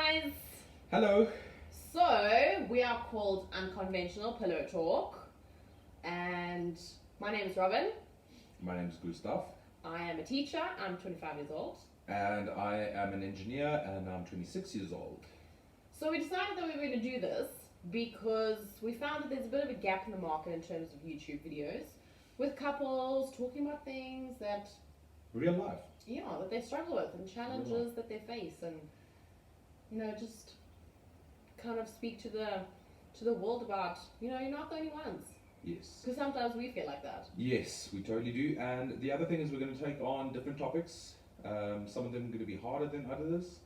guys! Hello. So, we are called Unconventional Pillow Talk, and my name is Robin. My name is Gustav. I am a teacher, I'm 25 years old. And I am an engineer and I'm 26 years old. So, we decided that we were going to do this because we found that there's a bit of a gap in the market in terms of YouTube videos with couples talking about things that, Real life. that they struggle with and challenges that they face, and just kind of speak to the world about, you're not the only ones. Yes. Because sometimes we feel like that. Yes, we totally do. And the other thing is we're going to take on different topics. Some of them are going to be harder than others.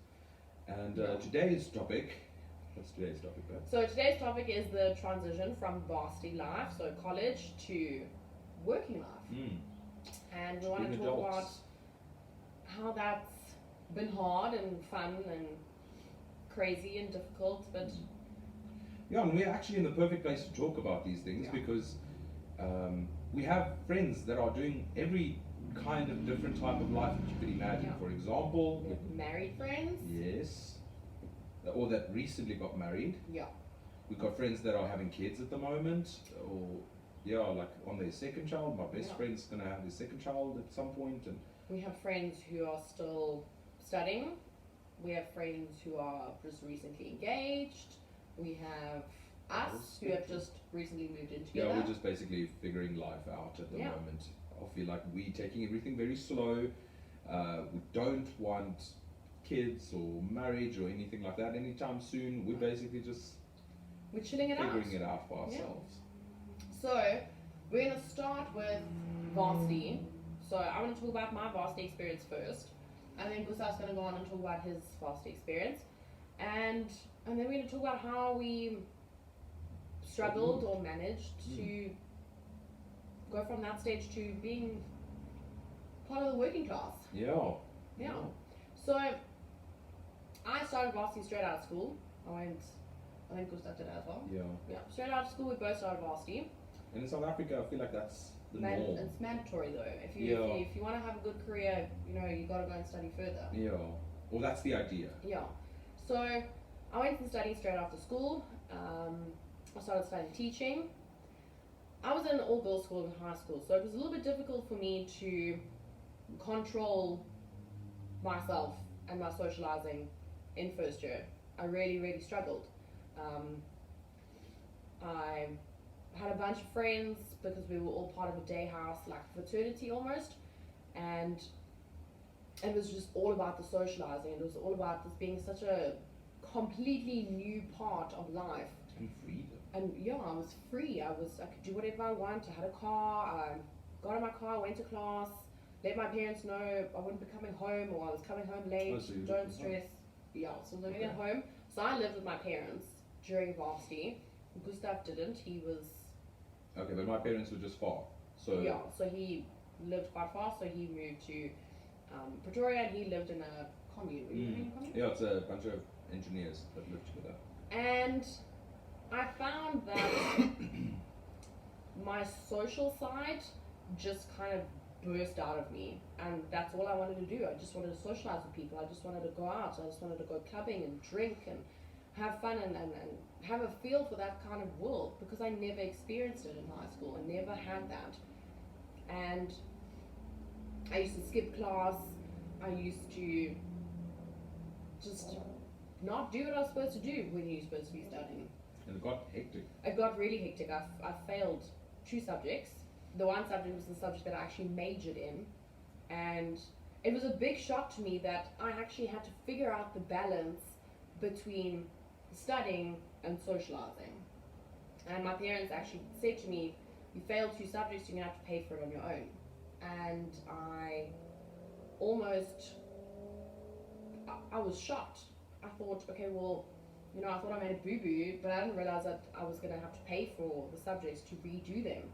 And today's topic, what's today's topic, though? So today's topic is the transition from varsity life, so college, to working life. And we want to talk about how that's been hard and fun and crazy and difficult, but yeah, and we're actually in the perfect place to talk about these things because we have friends that are doing every kind of different type of life that you could imagine. Yeah. For example, we have married friends. yes, or that recently got married. Yeah. We've got friends that are having kids at the moment, or like on their second child. My best friend's gonna have his second child at some point, and we have friends who are still studying. We have friends who are just recently engaged. We have us who have just recently moved in together. yeah, we're just basically figuring life out at the moment. I feel like we're taking everything very slow. We don't want kids or marriage or anything like that anytime soon. We're basically just we're chilling it out. Figuring it out for ourselves. So we're going to start with varsity. So I want to talk about my varsity experience first, and then Gustav's going to go on and talk about his varsity experience, and then we're going to talk about how we struggled or managed to go from that stage to being part of the working class. Yeah. So I started varsity straight out of school. I think Gustav did as well. Yeah. Straight out of school, we both started varsity. And in South Africa, I feel like that's the norm. It's mandatory though. If you want to have a good career, you got to go and study further. Yeah. Well, that's the idea. Yeah. So I went and studied straight after school. I started studying teaching. I was in an all-girls school in high school, so it was a little bit difficult for me to control myself and my socializing in first year. I really, really struggled. I had a bunch of friends because we were all part of a day house, like a fraternity almost, and it was just all about the socializing. It was all about this being such a completely new part of life. And freedom. And I was free. I could do whatever I want. I had a car. I got in my car, went to class, let my parents know I wouldn't be coming home or I was coming home late. So don't stress. So living at home. So I lived with my parents during varsity. Gustav didn't. He was. Okay, but my parents were just far. So so he lived quite far. So he moved to Pretoria, and he lived in a commune. Were you living in a commune? Yeah, it's a bunch of engineers that live together. And I found that my social side just kind of burst out of me, and that's all I wanted to do. I just wanted to socialize with people. I just wanted to go out. I just wanted to go clubbing and drink and have fun and have a feel for that kind of world, because I never experienced it in high school. I never had that. And I used to skip class. I used to just not do what I was supposed to do when you're supposed to be studying. And it got hectic. It got really hectic. I failed 2 subjects. The one subject was the subject that I actually majored in, and it was a big shock to me that I actually had to figure out the balance between studying and socializing. And my parents actually said to me, you failed 2 subjects, you're going to have to pay for it on your own. And I was shocked. I thought, okay, well, I thought I made a boo-boo, but I didn't realize that I was going to have to pay for the subjects to redo them.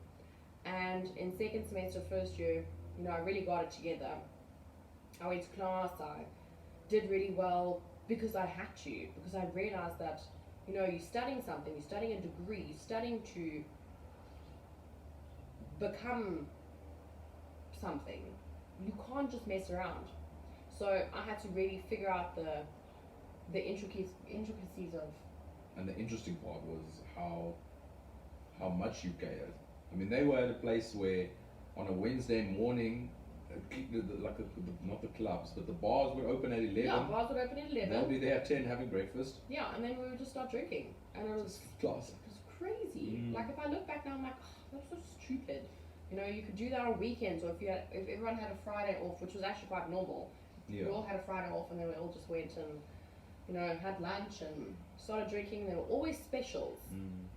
And in second semester, first year, I really got it together. I went to class, I did really well because I had to, because I realized that, you're studying something, you're studying a degree, you're studying to become something. You can't just mess around. So I had to really figure out the the intricacies of. And the interesting part was how much you cared. I mean, they were at a place where on a Wednesday morning, not the clubs, but the bars would open at 11. Yeah, bars would open at 11. They'll be there at 10 having breakfast. Yeah, and then we would just start drinking, and it was Class. It was crazy. Mm. Like if I look back now, I'm like, oh, that's so stupid. You know, you could do that on weekends, or if everyone had a Friday off, which was actually quite normal. Yeah. We all had a Friday off, and then we all just went and, you know, had lunch and started drinking. There were always specials,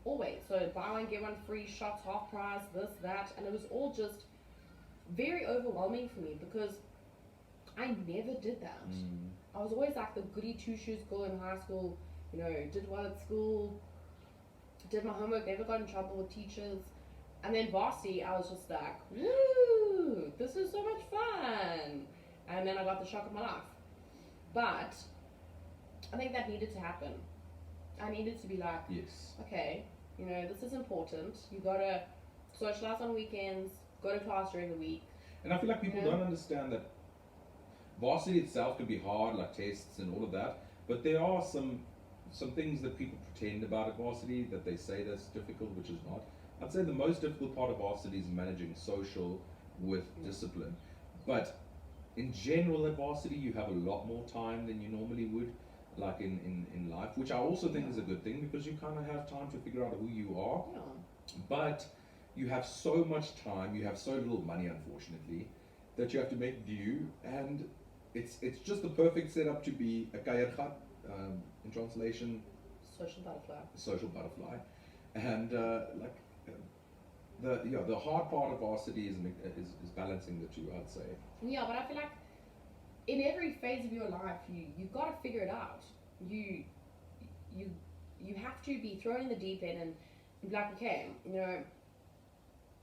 always. So buy one get one free, shots half price, this that, and it was all just very overwhelming for me because I never did that. I was always like the goody two shoes girl in high school. You know, did well at school, did my homework, never got in trouble with teachers. And then Varsity, I was just like, woo, this is so much fun. And then I got the shock of my life. But I think that needed to happen. I needed to be like, yes, okay, you know, this is important. You gotta socialize on weekends, go to class during the week. And I feel like people don't understand that Varsity itself can be hard, like tests and all of that. But there are some things that people pretend about at Varsity that they say that's difficult, which is not. I'd say the most difficult part of Varsity is managing social with discipline. But in general at Varsity, you have a lot more time than you normally would, like in life, which I also think is a good thing because you kind of have time to figure out who you are. Yeah. But you have so much time, you have so little money, unfortunately, that you have to make do, and it's just the perfect setup to be a kaiergat, in translation, social butterfly, and the hard part of Varsity is balancing the two, I'd say. Yeah, but I feel like in every phase of your life, you've got to figure it out. You have to be thrown in the deep end and be like, okay, you know,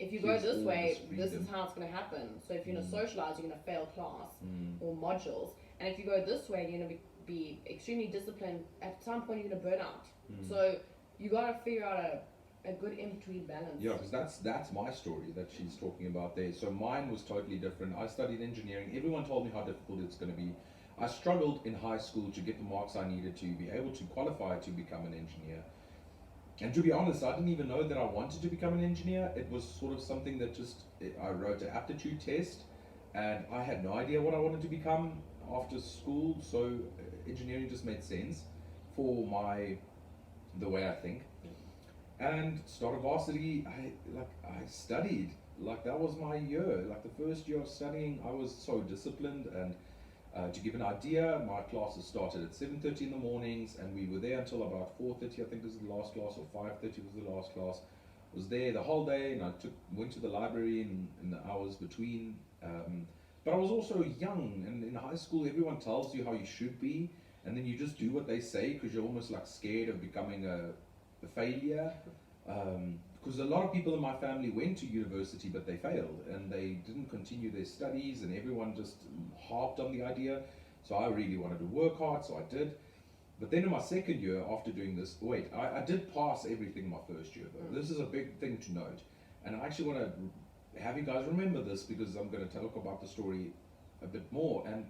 if you go this way, this is how it's going to happen. So if you're going to socialize, you're going to fail class or modules. And if you go this way, you're going to be extremely disciplined. At some point, you're going to burn out. So you got to figure out a good in-between balance. Yeah, because that's my story that she's talking about there. So mine was totally different. I studied engineering. Everyone told me how difficult it's going to be. I struggled in high school to get the marks I needed to be able to qualify to become an engineer. And to be honest, I didn't even know that I wanted to become an engineer. It was sort of something that I wrote an aptitude test, and I had no idea what I wanted to become after school. So engineering just made sense for the way I think. And started Varsity, I studied, like that was my year. Like the first year of studying, I was so disciplined. And to give an idea, my classes started at 7:30 in the mornings, and we were there until about 4:30, I think was the last class, or 5:30 was the last class. Was there the whole day, and I went to the library in the hours between. But I was also young, and in high school, everyone tells you how you should be, and then you just do what they say because you're almost like scared of becoming a failure. Because a lot of people in my family went to university but they failed and they didn't continue their studies, and everyone just harped on the idea. So I really wanted to work hard, so I did. But then in my second year, after doing this, I did pass everything my first year though. This is a big thing to note, and I actually want to have you guys remember this because I'm going to talk about the story a bit more. And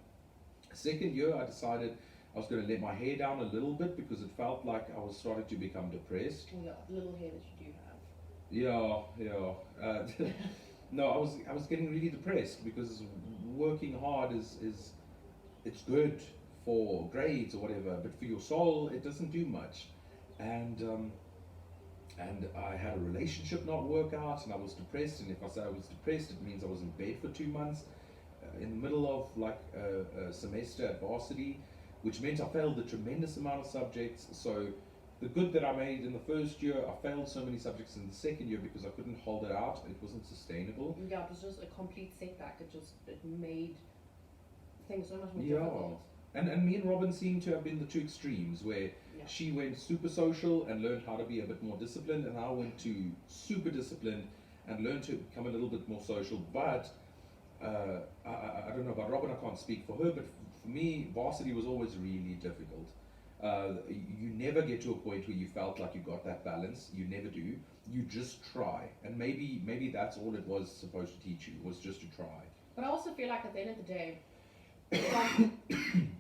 second year I decided I was going to let my hair down a little bit because it felt like I was starting to become depressed. Yeah, little hair that you do have. Yeah. No, I was getting really depressed because working hard it's good for grades or whatever, but for your soul it doesn't do much. And I had a relationship not work out, and I was depressed. And if I say I was depressed, it means I was in bed for 2 months in the middle of like a semester at Varsity, which meant I failed a tremendous amount of subjects. So the good that I made in the first year, I failed so many subjects in the second year because I couldn't hold it out. It wasn't sustainable. Yeah, it was just a complete setback. It made things so much more difficult. And me and Robin seem to have been the two extremes where she went super social and learned how to be a bit more disciplined, and I went to super disciplined and learned to become a little bit more social. But I don't know about Robin, I can't speak for her, but for me, Varsity was always really difficult. You never get to a point where you felt like you got that balance. You never do. You just try, and maybe that's all it was supposed to teach you, was just to try. But I also feel like at the end of the day, from,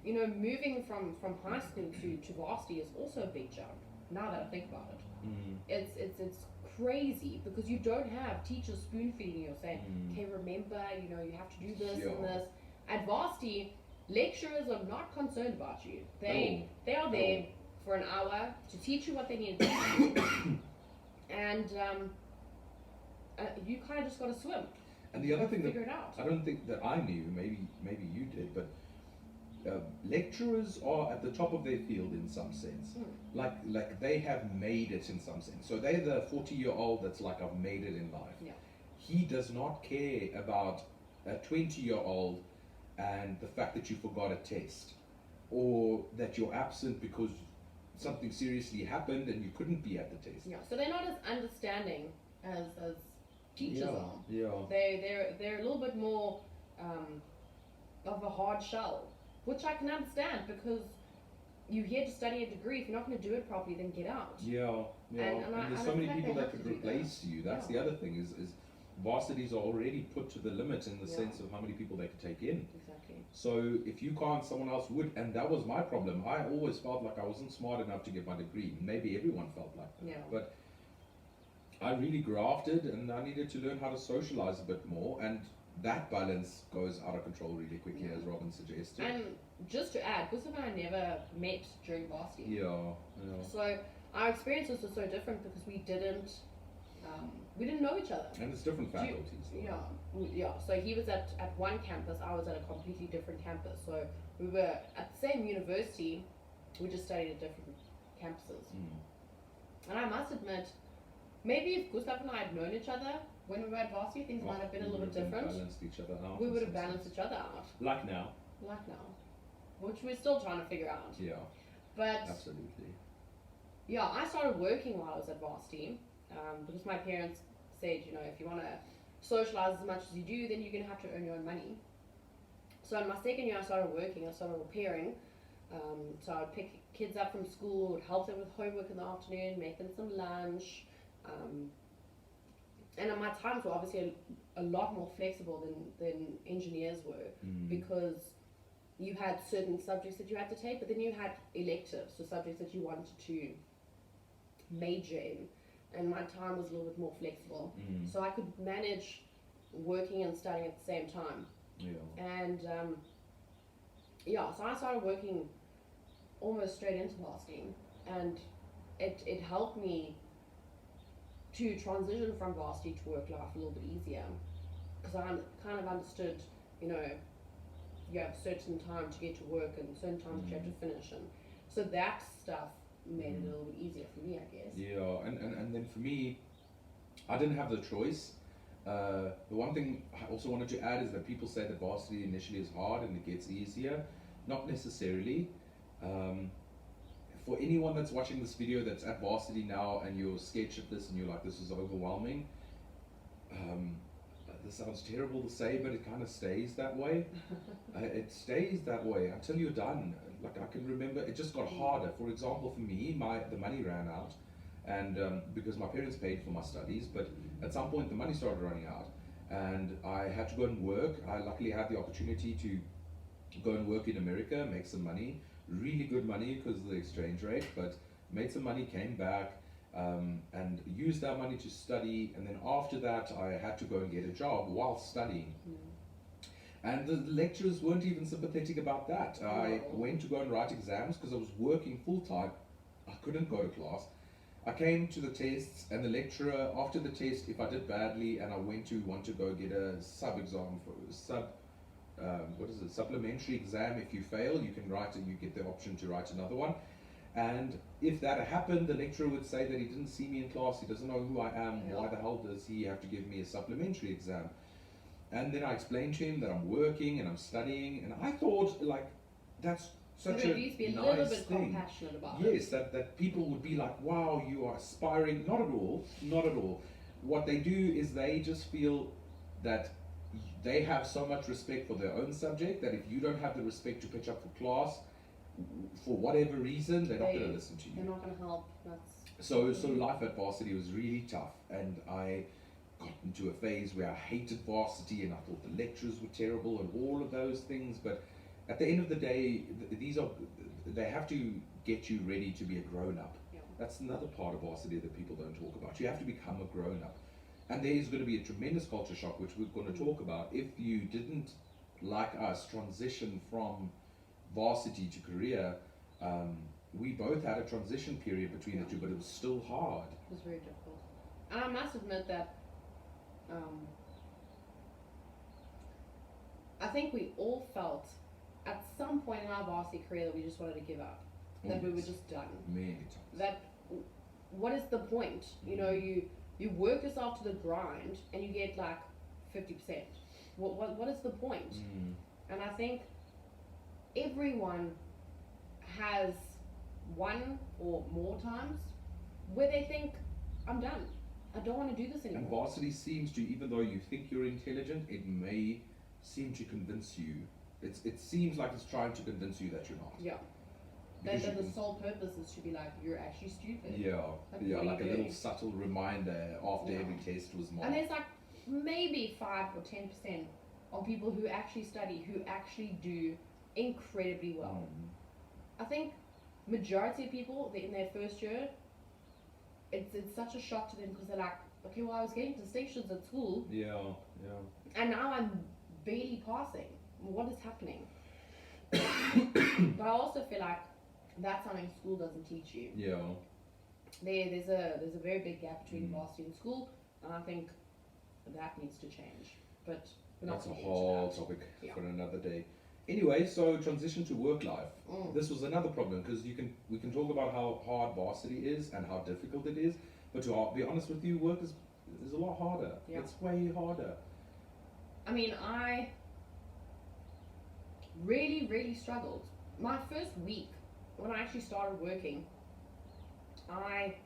moving from high school to varsity is also a big jump. Now that I think about it, it's crazy because you don't have teachers spoon feeding you saying, okay, remember, you have to do this and this. At varsity, lecturers are not concerned about you. They are there for an hour to teach you what they need to teach you, and you kind of just got to swim. And the other thing that figure it out. I don't think that I knew, maybe you did, but lecturers are at the top of their field in some sense. Like they have made it in some sense. So they're the 40-year-old that's like, I've made it in life. Yeah. He does not care about a 20-year-old and the fact that you forgot a test, or that you're absent because something seriously happened and you couldn't be at the test. Yeah. So they're not as understanding as teachers are. Yeah. They're a little bit more of a hard shell, which I can understand because you're here to study a degree. If you're not going to do it properly, then get out. Yeah. And there's so many people that could replace you. That's the other thing is varsities are already put to the limit in the sense of how many people they could take in. Exactly. So if you can't, someone else would, and that was my problem. I always felt like I wasn't smart enough to get my degree. Maybe everyone felt like that. Yeah. But I really grafted, and I needed to learn how to socialize a bit more, and that balance goes out of control really quickly, as Robin suggested. And just to add, Gustav and I never met during varsity. Yeah. So our experiences were so different because we didn't know each other. And it's different faculties. Yeah. So he was at one campus, I was at a completely different campus. So we were at the same university, we just studied at different campuses. And I must admit, maybe if Gustav and I had known each other when we were at varsity, things might have been a little bit different. Balanced each other out. We would have balanced each other out. Like now. Which we're still trying to figure out. Yeah. But absolutely. Yeah, I started working while I was at varsity because my parents said, if you want to socialize as much as you do, then you're going to have to earn your own money. So in my second year, I started working. I started repairing. So I would pick kids up from school, would help them with homework in the afternoon, make them some lunch. And my times were obviously a lot more flexible than engineers were because you had certain subjects that you had to take, but then you had electives, so subjects that you wanted to major in. And my time was a little bit more flexible. So I could manage working and studying at the same time. Yeah. And so I started working almost straight into varsity, and it helped me to transition from varsity to work life a little bit easier, because I kind of understood, you have certain time to get to work and certain time that you have to finish, and so that stuff made it a little bit easier for me, I guess. Yeah, and then for me, I didn't have the choice. The one thing I also wanted to add is that people say that varsity initially is hard and it gets easier. Not necessarily. For anyone that's watching this video that's at varsity now and you're scared at this and you're like, this is overwhelming, this sounds terrible to say, but it kind of stays that way. It stays that way until you're done. Like, I can remember it just got harder. For example, for me, the money ran out, and because my parents paid for my studies, but at some point the money started running out and I had to go and work. I luckily had the opportunity to go and work in America, make some money, really good money because of the exchange rate, but made some money, came back, and used that money to study, and then after that I had to go and get a job while studying. And the lecturers weren't even sympathetic about that. I went to go and write exams because I was working full time. I couldn't go to class. I came to the tests, and the lecturer, after the test, if I did badly and I want to go get a supplementary exam, if you fail, you can write it, you get the option to write another one. And if that happened, the lecturer would say that he didn't see me in class, he doesn't know who I am, why the hell does he have to give me a supplementary exam? And then I explained to him that I'm working and I'm studying, and I thought, like, that's such a nice thing. Compassionate about it. Yes, that people would be like, wow, you are aspiring. Not at all, not at all. What they do is they just feel that they have so much respect for their own subject that if you don't have the respect to pitch up for class, for whatever reason, they're not going to listen to you. They're not going to help. So life at varsity was really tough, and I got into a phase where I hated varsity and I thought the lecturers were terrible and all of those things, but at the end of the day, they have to get you ready to be a grown up. Yeah. That's another part of varsity that people don't talk about. You have to become a grown up. And there is going to be a tremendous culture shock, which we're going to talk about, if you didn't, like us, transition from varsity to career. We both had a transition period between the two, but it was still hard. It was very difficult. And I must admit that I think we all felt at some point in our varsity career that we just wanted to give up, that we were just done. Many times. That what is the point? You know, you work yourself to the grind and you get like 50%. What is the point? And I think everyone has one or more times where they think, I'm done. I don't want to do this anymore. And varsity seems to, even though you think you're intelligent, it may seem to convince you. It seems like it's trying to convince you that you're not. Yeah. That the sole purpose is to be like, you're actually stupid. Yeah, like a doing? little subtle reminder after every test was marked. And there's like maybe 5 or 10% of people who actually study, who actually do incredibly well. I think majority of people in their first year, it's such a shock to them because they're like, okay, well, I was getting distinctions at school. Yeah. And now I'm barely passing. What is happening? But I also feel like that's something school doesn't teach you. Yeah. There's a very big gap between varsity and school, and I think that needs to change. But we're not That's a gonna get whole into that. topic Yeah. for another day. Anyway, so transition to work life. This was another problem because we can talk about how hard varsity is and how difficult it is, but to be honest with you, work is a lot harder. Yeah. It's way harder. I mean, I really struggled. My first week, when I actually started working, I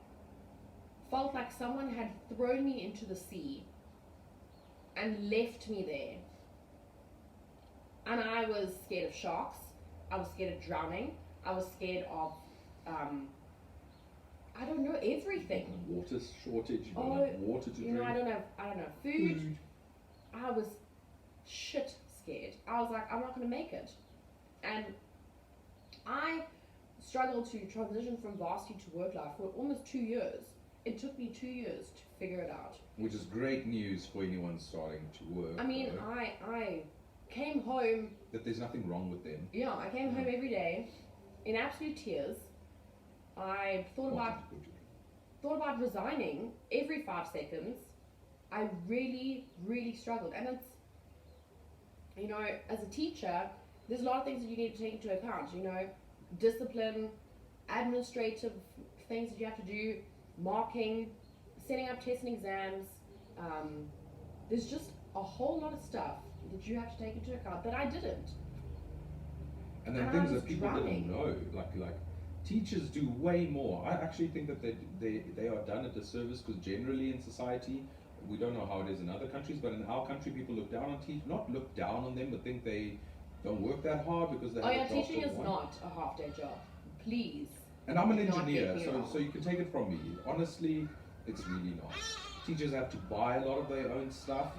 felt like someone had thrown me into the sea and left me there. And I was scared of sharks. I was scared of drowning. I was scared of, I don't know, everything. Water shortage. You don't have water to drink. I don't have food. I was shit scared. I was like, I'm not going to make it. And I struggled to transition from varsity to work life for almost 2 years. It took me 2 years to figure it out. Which is great news for anyone starting to work. I mean, I came home. That there's nothing wrong with them. Yeah, I came home every day in absolute tears. I thought about resigning every 5 seconds. I really struggled. And it's, you know, as a teacher, there's a lot of things that you need to take into account. You know, discipline, administrative things that you have to do, marking, setting up tests and exams. There's just a whole lot of stuff that you have to take into account that I didn't. And then things that people didn't know, like teachers do way more. I actually think that they are done a disservice because generally in society, we don't know how it is in other countries, but in our country people look down on teachers, not look down on them, but think they don't work that hard because they have a job. Teaching is not a half-day job. Please. And I'm an engineer, so you can take it from me. Honestly, it's really not. Teachers have to buy a lot of their own stuff.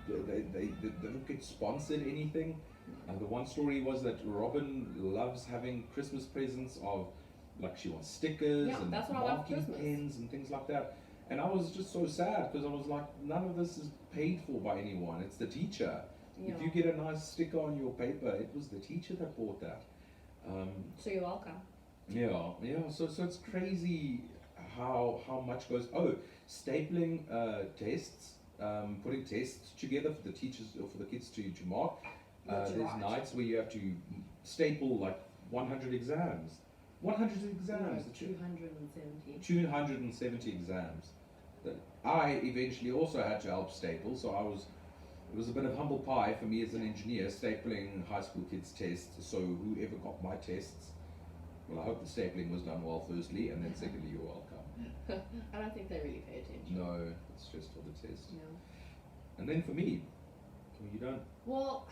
They don't get sponsored anything. And the one story was that Robin loves having Christmas presents of, like, she wants stickers and marking pens and things like that. And I was just so sad because I was like, none of this is paid for by anyone. It's the teacher. Yeah. If you get a nice sticker on your paper, it was the teacher that bought that. So you're welcome. Yeah. So it's crazy how much goes. Oh, stapling tests, putting tests together for the teachers or for the kids to mark. There's nights where you have to staple like 100 exams. 100 exams. No, 270. 270 exams. That I eventually also had to help staple, so it was a bit of humble pie for me as an engineer, stapling high school kids' tests. So whoever got my tests, well, I hope the stapling was done well, firstly, and then secondly, you're welcome. I don't think they really pay attention. No, it's just for the test. No. And then for me, are you done? Well,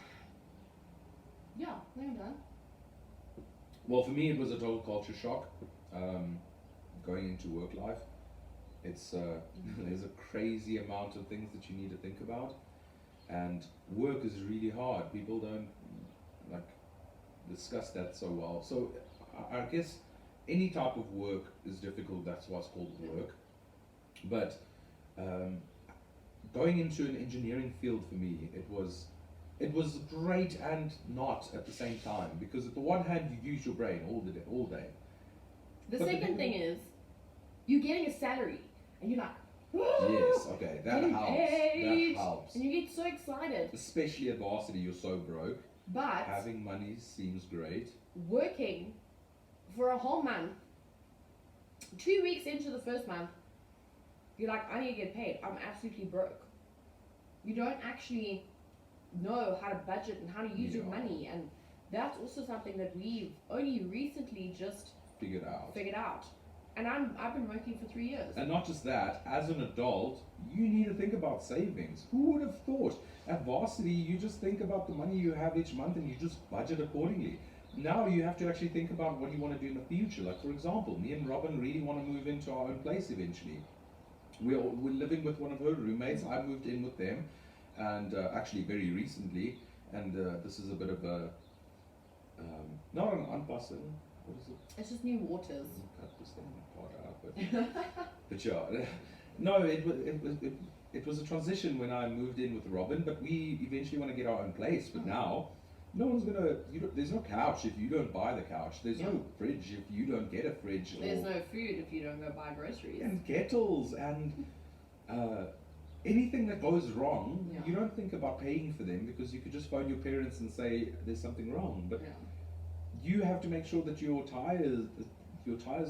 yeah, I'm done. Well, for me, it was a total culture shock. Going into work life, it's there's a crazy amount of things that you need to think about, and work is really hard. People don't like. discussed that so well. So I guess any type of work is difficult. That's why it's called work. But um, going into an engineering field for me, it was great and not at the same time, because at the one hand you use your brain all day. The But second thing is, you're getting a salary, and you're like, yes, okay, that getting helps. paid. That helps. And you get so excited. Especially at Varsity, you're so broke. But Having money seems great. working for a whole month, 2 weeks into the first month, you're like, I need to get paid. I'm absolutely broke. You don't actually know how to budget and how to use your money, and that's also something that we've only recently just Figured out. And I've been working for 3 years. And not just that, as an adult, you need to think about savings. Who would have thought? At Varsity, you just think about the money you have each month and you just budget accordingly. Now you have to actually think about what you want to do in the future. Like, for example, me and Robin really want to move into our own place eventually. We're living with one of her roommates. I moved in with them, and actually very recently. And this is a bit of a not an unpassing. What is it? It's just new waters. Cut this thing part out, but yeah, no, it was a transition when I moved in with Robin, but we eventually want to get our own place. But now, no one's gonna. There's no couch if you don't buy the couch. There's no fridge if you don't get a fridge. There's no food if you don't go buy groceries. And kettles and anything that goes wrong, you don't think about paying for them, because you could just phone your parents and say there's something wrong. But you have to make sure that your tires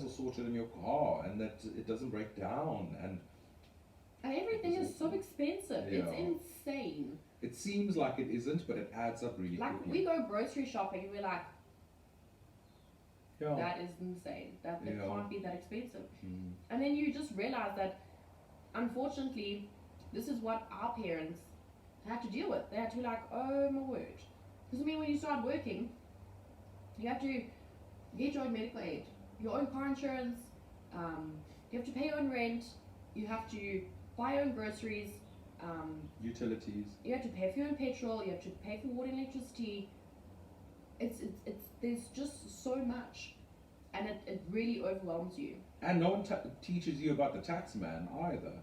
are sorted in your car and that it doesn't break down, and everything is so expensive. It's insane. It seems like it isn't, but it adds up really quickly. We go grocery shopping and we're like, that is insane. That it can't be that expensive. And then you just realize that, unfortunately, this is what our parents had to deal with. They had to be like, oh my word. Because I mean, when you start working, you have to get your own medical aid, your own car insurance, you have to pay your own rent, you have to buy your own groceries, utilities. You have to pay for your own petrol, you have to pay for water and electricity. It's there's just so much, and it really overwhelms you. And no one teaches you about the tax man either.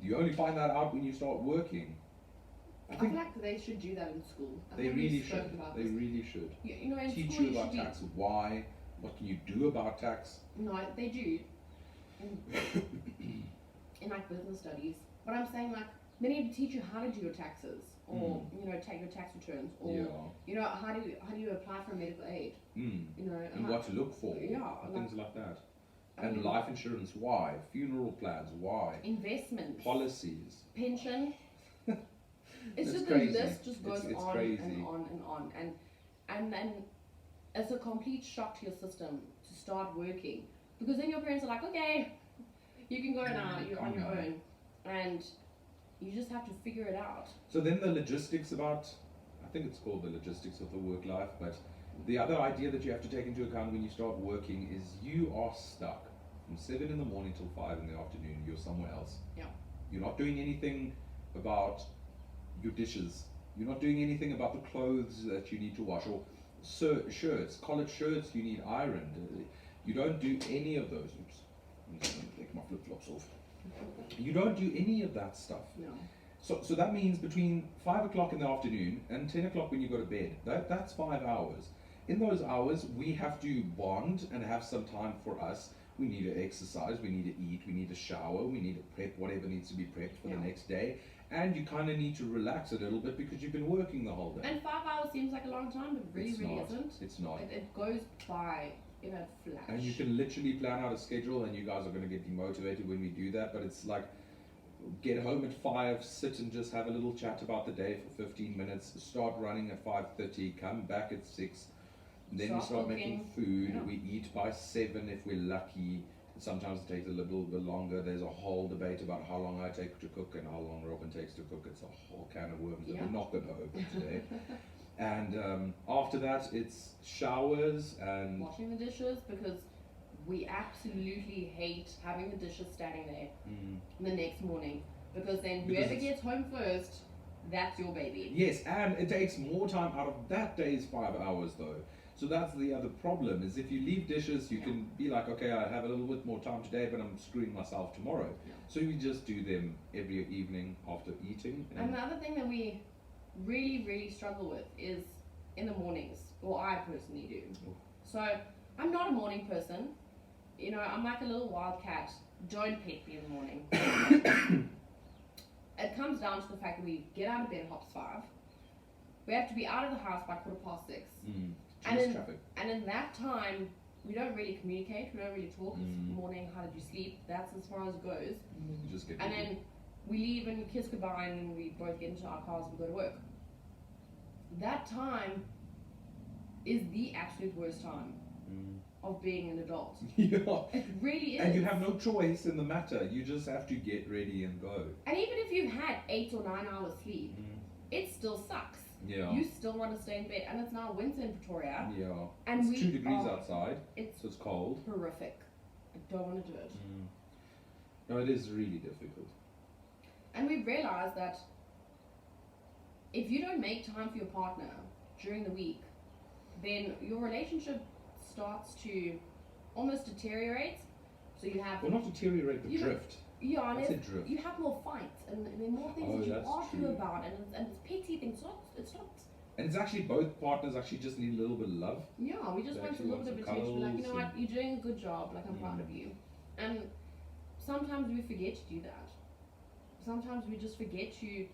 You only find that out when you start working. I feel like they should do that in school. They really should. They really should. You know, in teach school you about tax. Why? What can you do about tax? No, they do. In like business studies. But I'm saying, like, they need to teach you how to do your taxes, or you know, take your tax returns, or you know, how do you apply for medical aid? You know, and what to look for. And things like that. And life insurance, why? Funeral plans, why? Investments. Policies. Pension. It's just crazy. The list just goes it's on crazy. and on and on. And then it's a complete shock to your system to start working. Because then your parents are like, okay, you can go now, you're on your own. And you just have to figure it out. So then the logistics about, I think it's called the logistics of the work life, but the other idea that you have to take into account when you start working is you are stuck. From 7 in the morning till 5 in the afternoon, you're somewhere else. Yeah. You're not doing anything about your dishes. You're not doing anything about the clothes that you need to wash, or shirts, collared shirts you need ironed. You don't do any of those. Oops, I'm just going to take my flip-flops off. You don't do any of that stuff. No. So that means between 5 o'clock in the afternoon and 10 o'clock when you go to bed, that's 5 hours. In those hours, we have to bond and have some time for us. We need to exercise, we need to eat, we need to shower, we need to prep whatever needs to be prepped for the next day. And you kind of need to relax a little bit because you've been working the whole day. And 5 hours seems like a long time, but really isn't. It's not. It goes by in a flash. And you can literally plan out a schedule, and you guys are going to get demotivated when we do that, but it's like, get home at 5, sit and just have a little chat about the day for 15 minutes, start running at 5:30, come back at 6, then we start making food. We eat by 7 if we're lucky. Sometimes it takes a little bit longer. There's a whole debate about how long I take to cook and how long Robin takes to cook. It's a whole can of worms that we're not going to open today. And after that, it's showers and washing the dishes, because we absolutely hate having the dishes standing there the next morning, because then whoever gets home first that's your baby. Yes, and it takes more time out of that day's 5 hours though. So that's the other problem, is if you leave dishes, you can be like, okay, I have a little bit more time today, but I'm screwing myself tomorrow. Yeah. So you just do them every evening after eating. And the other thing that we really, really struggle with is in the mornings, or I personally do. Oh. So I'm not a morning person. You know, I'm like a little wildcat. Don't pet me in the morning. It comes down to the fact that we get out of bed at 5:30. We have to be out of the house by 6:15. Traffic. And in that time, we don't really communicate. We don't really talk. It's morning. How did you sleep? That's as far as it goes. You just get And ready. then we leave and kiss goodbye, and then we both get into our cars and go to work. That time is the absolute worst time of being an adult. Yeah. It really is. And you have no choice in the matter. You just have to get ready and go. And even if you've had 8 or 9 hours sleep, it still sucks. Yeah. You still want to stay in bed, and it's now winter in Pretoria. Yeah. And it's we 2 degrees are- outside, It's so it's cold. horrific. I don't want to do it. No, it is really difficult. And we realized that if you don't make time for your partner during the week, then your relationship starts to almost deteriorate. So you have Well, not deteriorate, but You know, drift. yeah, and That's it's- a drift. you have more fights, and there are more things Oh, that you that's argue true. about, and it's petty things. It's not. And it's actually both partners actually just need a little bit of love. Yeah, we just They want a actually little want bit of some attention. Like, you know cuddles what, you're doing a good job. Like, I'm proud of you. And sometimes we forget to do that. Sometimes we just forget to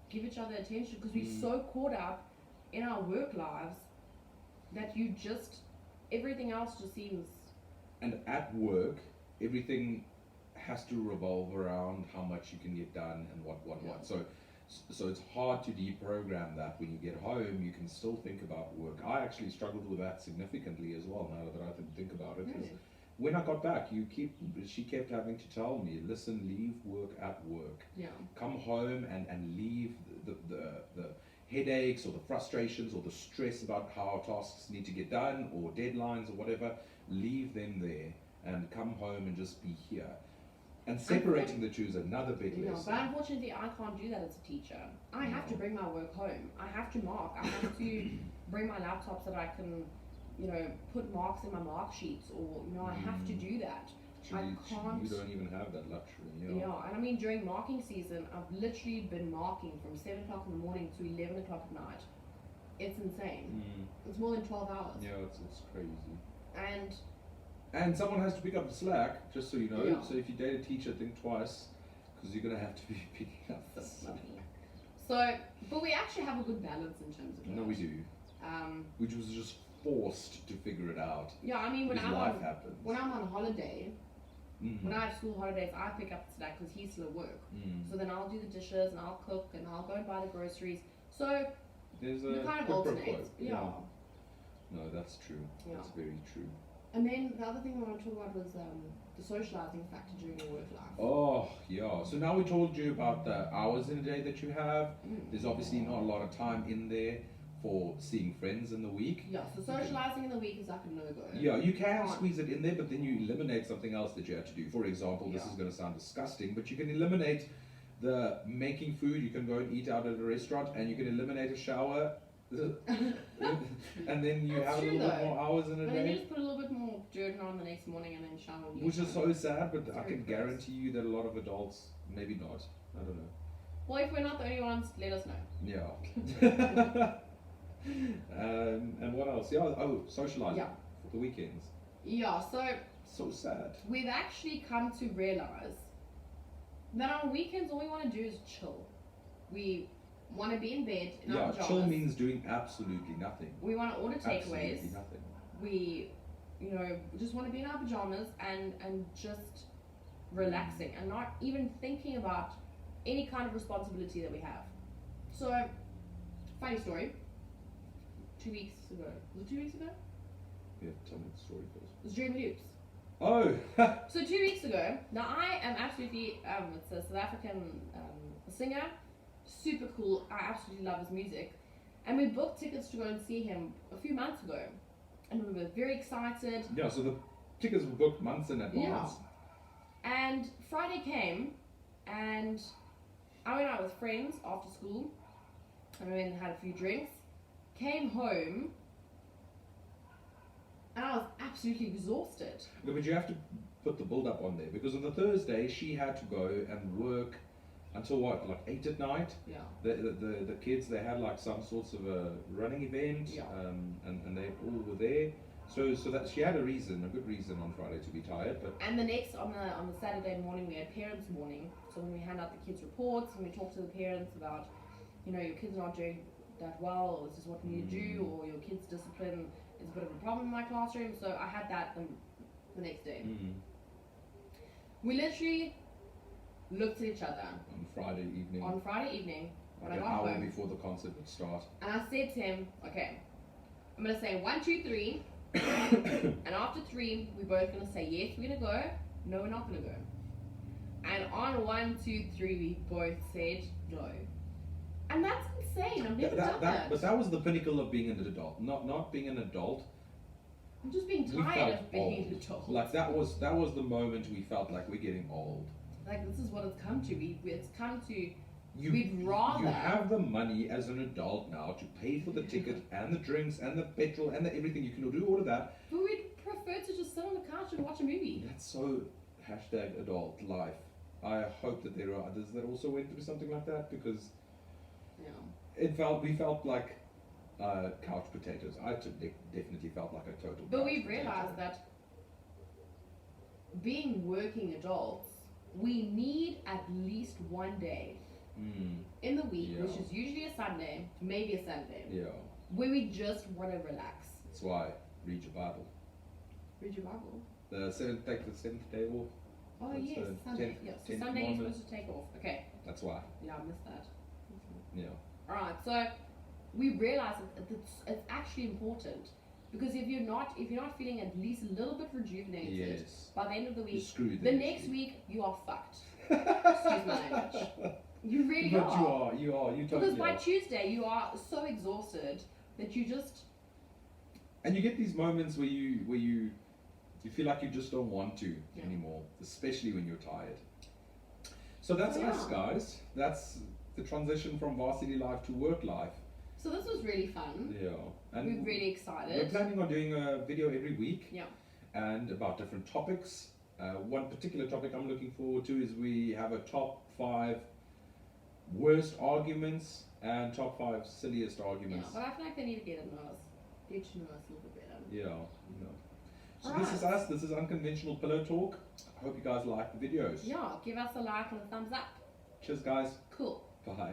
give each other attention because we're so caught up in our work lives that everything else just seems. And at work, everything has to revolve around how much you can get done and what. So it's hard to deprogram that. When you get home, you can still think about work. I actually struggled with that significantly as well, now that I think about it. 'Cause when I got back, she kept having to tell me, listen, leave work at work. Yeah. Come home and leave the headaches or the frustrations or the stress about how tasks need to get done or deadlines or whatever, leave them there and come home and just be here. And separating the two is another big Yeah, lesson. but unfortunately, I can't do that as a teacher. I have to bring my work home. I have to mark. I have to bring my laptop so that I can, put marks in my mark sheets, or I have to do that. Actually, I can't. You don't even have that luxury. Yeah, and I mean during marking season, I've literally been marking from 7 o'clock in the morning to 11 o'clock at night. It's insane. It's more than 12 hours. Yeah, it's crazy. And someone has to pick up the slack, just so you know. Yeah. So if you date a teacher, think twice, because you're gonna have to be picking up the slack. so, but we actually have a good balance in terms of that. No, we do. Which was just forced to figure it out. Yeah, I mean Because life happens. when I'm on holiday, when I have school holidays, I pick up the slack because he's still at work. So then I'll do the dishes and I'll cook and I'll go and buy the groceries. So There's we a kind of quid pro alternate. quo. Yeah. No, that's true. Yeah. That's very true. And then the other thing I want to talk about was the socializing factor during your work life. Oh, yeah. So now we told you about the hours in a day that you have. There's obviously not a lot of time in there for seeing friends in the week. Yeah, so socializing in the week is like a no-go. Yeah, you can squeeze it in there, but then you eliminate something else that you have to do. For example, this Yeah. is going to sound disgusting, but you can eliminate the making food. You can go and eat out at a restaurant, and you can eliminate a shower. And then you That's have a true, little bit though. more hours in a But then you day. just put a little bit more deodorant on the next morning and then shower. when you Which is get so home. sad, but It's I very can gross. guarantee you that a lot of adults, maybe not, I don't know. Well, if we're not the only ones, let us know. Yeah. And what else? Yeah, socializing Yeah. for the weekends. Yeah, so So sad. we've actually come to realize that on weekends all we want to do is chill. We want to be in bed in our Yeah, pajamas. chill means doing absolutely nothing. We want to order Absolutely takeaways. nothing. We just want to be in our pajamas and just relaxing and not even thinking about any kind of responsibility that we have. So, funny story. 2 weeks ago. Was it 2 weeks ago? Yeah, tell me the story first. It was during the loops. Oh! So 2 weeks ago, now I am absolutely, it's a South African singer, super cool, I absolutely love his music, and we booked tickets to go and see him a few months ago, and we were very excited. Yeah, so the tickets were booked months in advance. And Friday came, and I went out with friends after school, and we went and had a few drinks. Came home, and I was absolutely exhausted. Yeah, but you have to put the build up on there because on the Thursday she had to go and work until what, like 8 at night. Yeah. The kids, they had like some sorts of a running event, Yeah. and they all were there. So that she had a good reason on Friday to be tired. But And the next on the Saturday morning we had parents' morning. So when we hand out the kids' reports and we talk to the parents about, your kids are not doing that well, or this is what we need to do, or your kids' discipline is a bit of a problem in my classroom. So I had that the next day. We literally looked at each other on Friday evening, when like I an got hour home, before the concert would start. and I said to him, okay, I'm going to say 1, 2, 3, and after 3, we're both going to say yes, we're going to go, no, we're not going to go. And on 1, 2, 3, we both said no. And that's insane. I've never done that. But that was the pinnacle of being an adult. Not being an adult. I'm just being We tired felt of being an old. adult. Like that was the moment we felt like we're getting old. Like, this is what it's come to. It's come to, You rather... You have the money as an adult now to pay for the ticket and the drinks and the petrol and the everything. You can do all of that. But we'd prefer to just sit on the couch and watch a movie. That's so #adult life. I hope that there are others that also went through something like that, because we felt like couch potatoes. I definitely felt like a total. But couch we've potato. realized that being working adults, we need at least one day in the week, which is usually a Sunday, maybe a Saturday, where we just want to relax. That's why read your Bible. Read your Bible. Take the seventh day off. Oh That's yes, the Sunday. 10th Yeah, so Sunday you're commandment. supposed to take off. Okay. That's why. Yeah, I missed that. Yeah. Alright, so we realized that it's actually important, because if you're not feeling at least a little bit rejuvenated Yes. by the end of the You're week, screwed the next week you are fucked. Excuse my language. You really But are. you totally Because by are. Tuesday you are so exhausted that you just... And you get these moments where you feel like you just don't want to anymore, especially when you're tired. So that's us, guys. That's the transition from varsity life to work life. So this was really fun. Yeah. And We're really excited. we're planning on doing a video every week. Yeah. And about different topics. One particular topic I'm looking forward to is we have a top 5 worst arguments and top 5 silliest arguments. Yeah, but I feel like they need to get to know us a little bit better. Yeah. So Alright. this is us. This is Unconventional Pillow Talk. I hope you guys like the videos. Yeah, give us a like and a thumbs up. Cheers, guys. Cool. Bye.